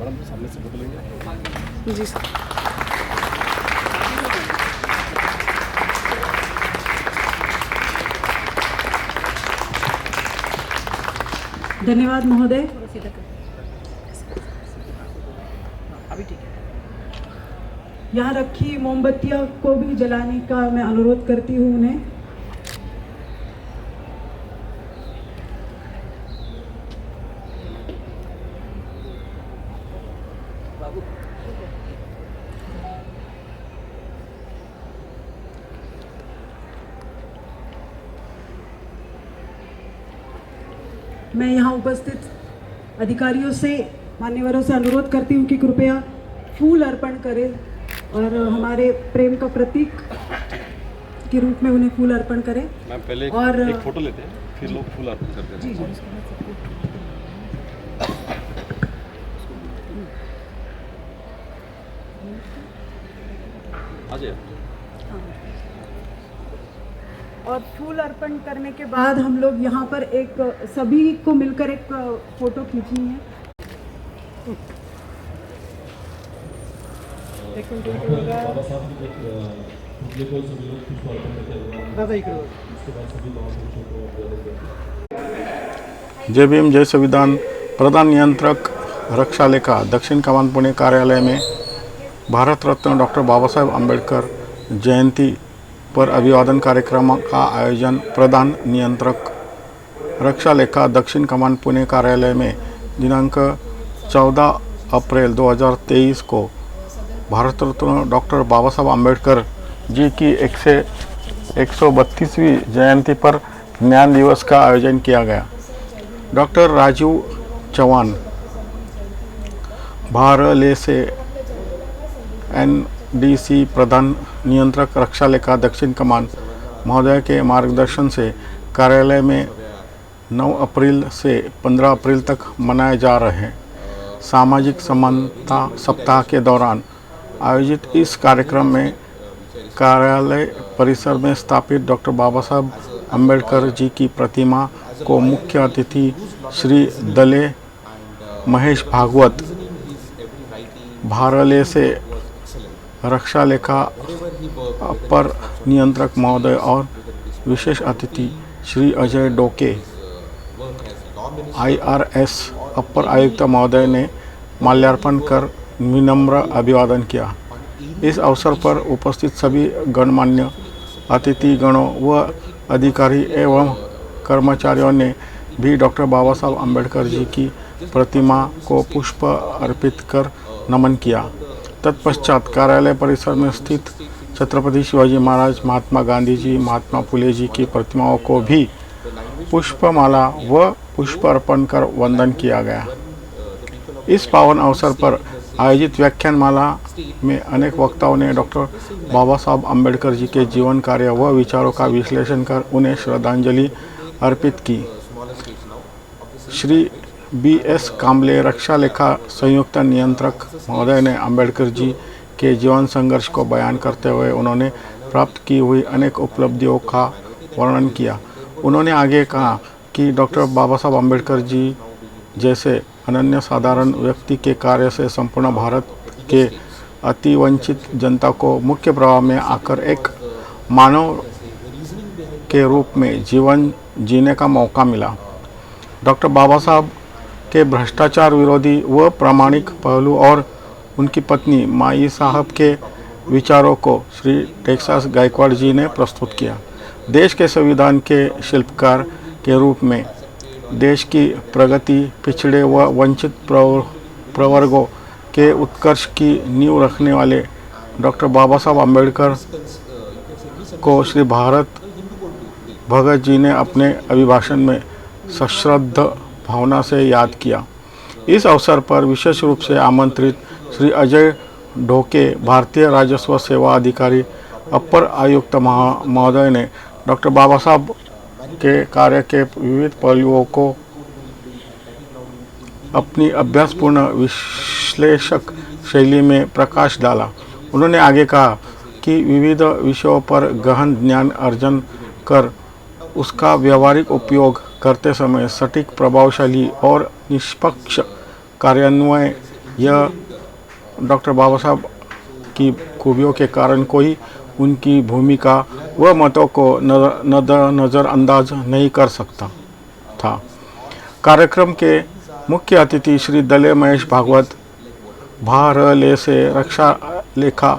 Madam सामने से photo लेंगे। जी सर। धन्यवाद महोदय। अभी ठीक है। यहाँ रखी मोमबत्तियों को भी जलाने का मैं अनुरोध करती हूँ उन्हें। मैं यहाँ उपस्थित अधिकारियों से, मान्यवरों से अनुरोध करती हूँ कि कृपया फूल अर्पण करें और हमारे प्रेम का प्रतीक के रूप में उन्हें फूल अर्पण करें। मैम पहले और एक फोटो लेते हैं, फिर लोग फूल अर्पण करते हैं। जी जी। आ जाइए। और फूल अर्पण करने के बाद हम लोग यहाँ पर एक सभी को मिलकर एक फोटो खींचनी है। जय भीम जय संविधान। प्रधान नियंत्रक रक्षा लेखा दक्षिण कमान पुणे कार्यालय में भारत रत्न डॉक्टर बाबा साहेब अम्बेडकर जयंती पर अभिवादन कार्यक्रम का आयोजन प्रधान नियंत्रक रक्षा लेखा दक्षिण कमान पुणे कार्यालय में दिनांक 14 अप्रैल 2023 को भारत रत्न डॉक्टर बाबा साहेब अम्बेडकर जी की 132वीं जयंती पर ज्ञान दिवस का आयोजन किया गया। डॉक्टर राजीव चौहान भारले से NDC प्रधान नियंत्रक रक्षा लेखा दक्षिण कमान महोदय के मार्गदर्शन से कार्यालय में 9 अप्रैल से 15 अप्रैल तक मनाए जा रहे सामाजिक समानता सप्ताह के दौरान आयोजित इस कार्यक्रम में कार्यालय परिसर में स्थापित डॉक्टर बाबा साहब अम्बेडकर जी की प्रतिमा को मुख्य अतिथि श्री दले महेश भागवत भारले से रक्षा लेखा अपर नियंत्रक महोदय और विशेष अतिथि श्री अजय डोके IRS अपर आयुक्त महोदय ने माल्यार्पण कर विनम्र अभिवादन किया। इस अवसर पर उपस्थित सभी गणमान्य अतिथि गणों व अधिकारी एवं कर्मचारियों ने भी डॉक्टर बाबा साहब अम्बेडकर जी की प्रतिमा को पुष्प अर्पित कर नमन किया। तत्पश्चात कार्यालय परिसर में स्थित छत्रपति शिवाजी महाराज, महात्मा गांधी जी, महात्मा फुले जी की प्रतिमाओं को भी पुष्पमाला व पुष्प अर्पण कर वंदन किया गया। इस पावन अवसर पर आयोजित व्याख्यानमाला में अनेक वक्ताओं ने डॉक्टर बाबा साहब अम्बेडकर जी के जीवन कार्य व विचारों का विश्लेषण कर उन्हें श्रद्धांजलि अर्पित की। श्री BS कांबले रक्षा लेखा संयुक्त नियंत्रक महोदय ने अम्बेडकर जी के जीवन संघर्ष को बयान करते हुए उन्होंने प्राप्त की हुई अनेक उपलब्धियों का वर्णन किया। उन्होंने आगे कहा कि डॉक्टर बाबा साहब अम्बेडकर जी जैसे अनन्य साधारण व्यक्ति के कार्य से संपूर्ण भारत के अति वंचित जनता को मुख्य प्रवाह में आकर एक मानव के रूप में जीवन जीने का मौका मिला। डॉक्टर बाबा साहब के भ्रष्टाचार विरोधी व प्रामाणिक पहलू और उनकी पत्नी माई साहब के विचारों को श्री टेक्सास गायकवाड़ जी ने प्रस्तुत किया। देश के संविधान के शिल्पकार के रूप में देश की प्रगति, पिछड़े व वंचित प्रवर्गों के उत्कर्ष की नींव रखने वाले डॉक्टर बाबा साहब अम्बेडकर को श्री भारत भगत जी ने अपने अभिभाषण में सश्रद्ध भावना से याद किया। इस अवसर पर विशेष रूप से आमंत्रित श्री अजय ढोके भारतीय राजस्व सेवा अधिकारी अपर आयुक्त महोदय ने डॉक्टर बाबा साहब के कार्य के विविध पहलुओं को अपनी अभ्यासपूर्ण विश्लेषक शैली में प्रकाश डाला। उन्होंने आगे कहा कि विविध विषयों पर गहन ज्ञान अर्जन कर उसका व्यावहारिक उपयोग करते समय सटीक, प्रभावशाली और निष्पक्ष कार्यान्वयन यह डॉक्टर बाबा साहब की खूबियों के कारण कोई उनकी भूमिका व मतों को नज़रअंदाज नहीं कर सकता था। कार्यक्रम के मुख्य अतिथि श्री दले महेश भागवत, भारले से रक्षा लेखा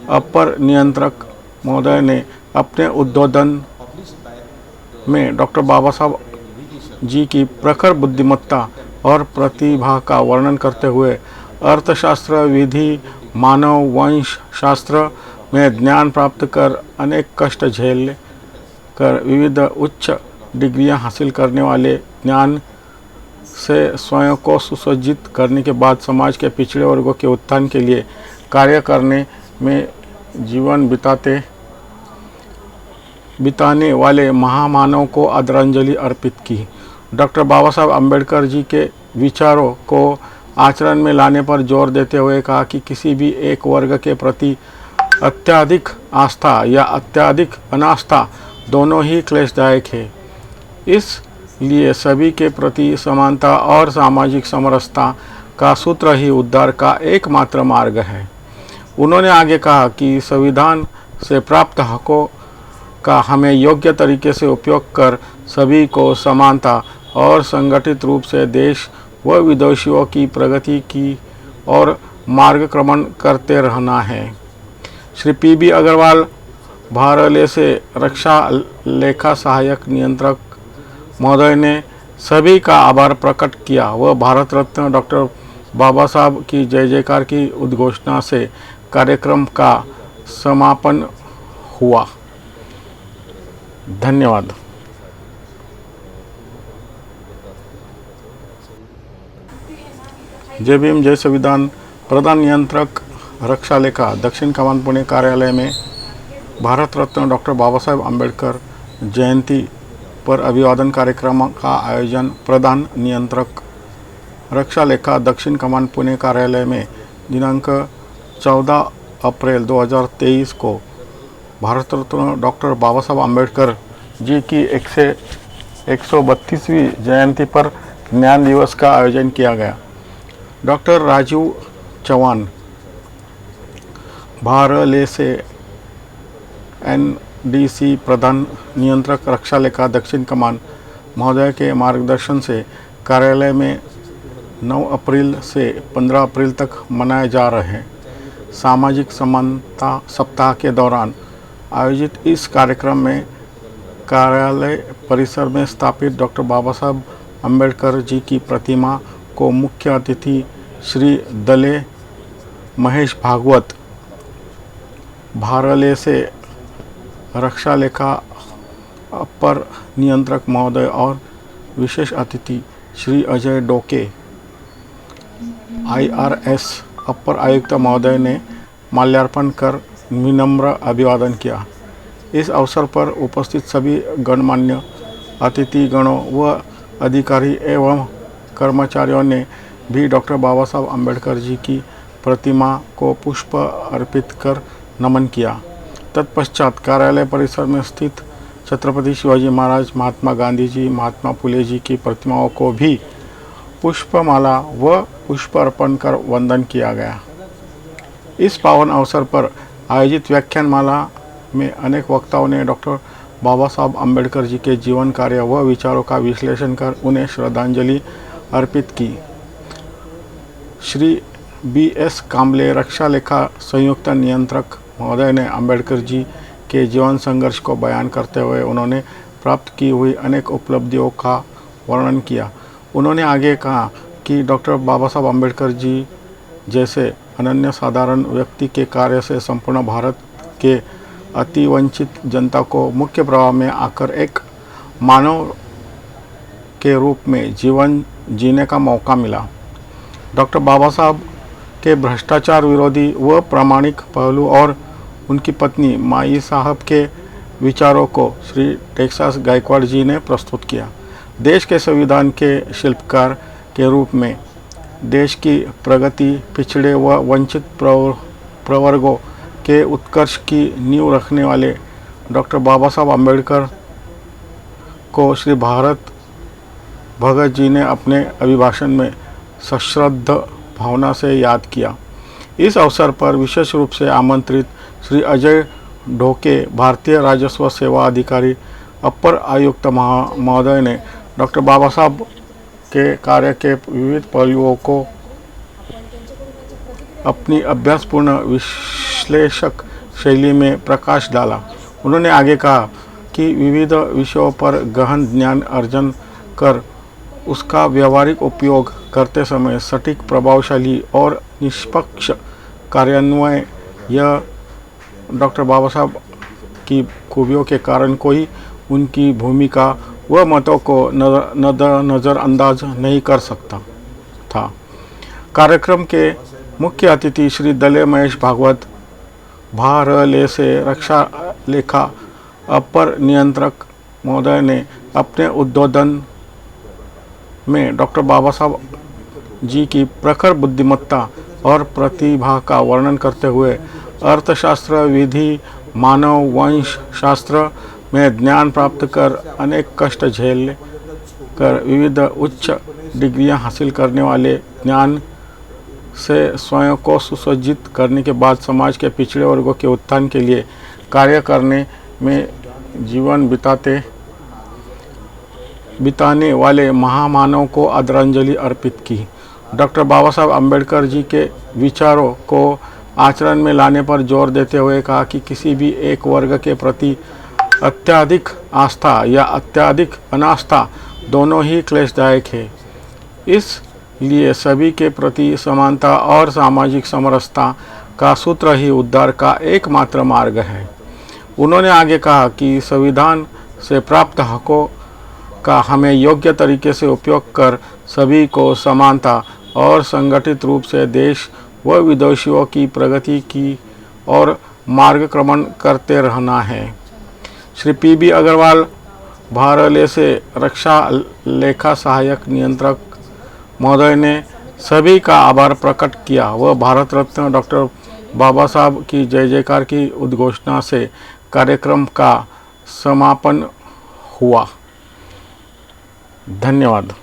अपर नियंत्रक महोदय ने अपने उद्बोधन में डॉक्टर बाबा साहब जी की प्रखर बुद्धिमत्ता और प्रतिभा का वर्णन करते हुए अर्थशास्त्र, विधि, मानव वंश शास्त्र में ज्ञान प्राप्त कर अनेक कष्ट झेल कर विविध उच्च डिग्रियां हासिल करने वाले ज्ञान से स्वयं को सुसज्जित करने के बाद समाज के पिछड़े वर्गों के उत्थान के लिए कार्य करने में जीवन बिताने वाले महामानव को आदरांजलि अर्पित की। डॉक्टर बाबा साहब अम्बेडकर जी के विचारों को आचरण में लाने पर जोर देते हुए कहा कि किसी भी एक वर्ग के प्रति अत्यधिक आस्था या अत्यधिक अनास्था दोनों ही क्लेशदायक है। इसलिए सभी के प्रति समानता और सामाजिक समरसता का सूत्र ही उद्धार का एकमात्र मार्ग है। उन्होंने आगे कहा कि संविधान से प्राप्त हकों का हमें योग्य तरीके से उपयोग कर सभी को समानता और संगठित रूप से देश व विदेशियों की प्रगति की और मार्गक्रमण करते रहना है। श्री पी.बी. अग्रवाल, भारले से रक्षा लेखा सहायक नियंत्रक महोदय ने सभी का आभार प्रकट किया व भारत रत्न डॉक्टर बाबा साहब की जय जयकार की उद्घोषणा से कार्यक्रम का समापन हुआ। धन्यवाद। जय भीम, जय संविधान। प्रधान नियंत्रक रक्षा लेखा दक्षिण कमान पुणे कार्यालय में भारत रत्न डॉक्टर बाबा साहेब अम्बेडकर जयंती पर अभिवादन कार्यक्रम का आयोजन प्रधान नियंत्रक रक्षा लेखा दक्षिण कमान पुणे कार्यालय में दिनांक 14 अप्रैल 2023 को भारत रत्न डॉक्टर बाबा साहब अम्बेडकर जी की 132वीं जयंती पर ज्ञान दिवस का आयोजन किया गया। डॉक्टर राजीव चौहान, भारले से NDC प्रधान नियंत्रक रक्षा लेखा दक्षिण कमान महोदय के मार्गदर्शन से कार्यालय में 9 अप्रैल से 15 अप्रैल तक मनाए जा रहे सामाजिक समानता सप्ताह के दौरान आयोजित इस कार्यक्रम में कार्यालय परिसर में स्थापित डॉक्टर बाबा साहब अम्बेडकर जी की प्रतिमा को मुख्य अतिथि श्री दले महेश भागवत, भारले से रक्षा लेखा अपर नियंत्रक महोदय और विशेष अतिथि श्री अजय डोके, IRS अपर आयुक्त महोदय ने माल्यार्पण कर विनम्र अभिवादन किया। इस अवसर पर उपस्थित सभी गणमान्य अतिथिगणों व अधिकारी एवं कर्मचारियों ने भी डॉक्टर बाबा साहब अम्बेडकर जी की प्रतिमा को पुष्प अर्पित कर नमन किया। तत्पश्चात कार्यालय परिसर में स्थित छत्रपति शिवाजी महाराज, महात्मा गांधी जी, महात्मा फुले जी की प्रतिमाओं को भी पुष्पमाला व पुष्प अर्पण कर वंदन किया गया। इस पावन अवसर पर आयोजित व्याख्यानमाला में अनेक वक्ताओं ने डॉक्टर बाबा साहब अम्बेडकर जी के जीवन कार्य व विचारों का विश्लेषण कर उन्हें श्रद्धांजलि अर्पित की। श्री B.S. काम्बले, रक्षा लेखा संयुक्त नियंत्रक महोदय ने अम्बेडकर जी के जीवन संघर्ष को बयान करते हुए उन्होंने प्राप्त की हुई अनेक उपलब्धियों का वर्णन किया। उन्होंने आगे कहा कि डॉक्टर बाबा साहब अम्बेडकर जी जैसे अनन्य साधारण व्यक्ति के कार्य से संपूर्ण भारत के अति वंचित जनता को मुख्य प्रवाह में आकर एक मानव के रूप में जीवन जीने का मौका मिला। डॉक्टर बाबा साहब के भ्रष्टाचार विरोधी व प्रामाणिक पहलू और उनकी पत्नी माई साहब के विचारों को श्री टेक्सास गायकवाड़ जी ने प्रस्तुत किया। देश के संविधान के शिल्पकार के रूप में देश की प्रगति, पिछड़े व वंचित प्रवर्गों के उत्कर्ष की नींव रखने वाले डॉक्टर बाबा साहब अम्बेडकर को श्री भारत भगत जी ने अपने अभिभाषण में सश्रद्ध भावना से याद किया। इस अवसर पर विशेष रूप से आमंत्रित श्री अजय ढोके, भारतीय राजस्व सेवा अधिकारी, अपर आयुक्त महोदय ने डॉक्टर बाबा साहब के कार्य के विविध पहलुओं को अपनी अभ्यासपूर्ण विश्लेषक शैली में प्रकाश डाला। उन्होंने आगे कहा कि विविध विषयों पर गहन ज्ञान अर्जन कर उसका व्यावहारिक उपयोग करते समय सटीक, प्रभावशाली और निष्पक्ष कार्यान्वयन यह डॉक्टर बाबा साहब की खूबियों के कारण कोई उनकी भूमिका व मतों को नज़रअंदाज नहीं कर सकता था। कार्यक्रम के मुख्य अतिथि श्री दले महेश भागवत, भारले से रक्षा लेखा अपर नियंत्रक महोदय ने अपने उद्बोधन में डॉक्टर बाबा साहब जी की प्रखर बुद्धिमत्ता और प्रतिभा का वर्णन करते हुए अर्थशास्त्र, विधि, मानव वंश शास्त्र में ज्ञान प्राप्त कर अनेक कष्ट झेल कर विविध उच्च डिग्रियां हासिल करने वाले ज्ञान से स्वयं को सुसज्जित करने के बाद समाज के पिछड़े वर्गों के उत्थान के लिए कार्य करने में जीवन बिताने वाले महामानव को आदरांजलि अर्पित की। डॉक्टर बाबा साहब अम्बेडकर जी के विचारों को आचरण में लाने पर जोर देते हुए कहा कि किसी भी एक वर्ग के प्रति अत्यधिक आस्था या अत्यधिक अनास्था दोनों ही क्लेशदायक है। इसलिए सभी के प्रति समानता और सामाजिक समरसता का सूत्र ही उद्धार का एकमात्र मार्ग है। उन्होंने आगे कहा कि संविधान से प्राप्त हकों का हमें योग्य तरीके से उपयोग कर सभी को समानता और संगठित रूप से देश व विदेशियों की प्रगति की और मार्गक्रमण करते रहना है। श्री पी.बी. अग्रवाल, भारले से रक्षा लेखा सहायक नियंत्रक महोदय ने सभी का आभार प्रकट किया व भारत रत्न डॉक्टर बाबा साहब की जय जयकार की उद्घोषणा से कार्यक्रम का समापन हुआ। धन्यवाद।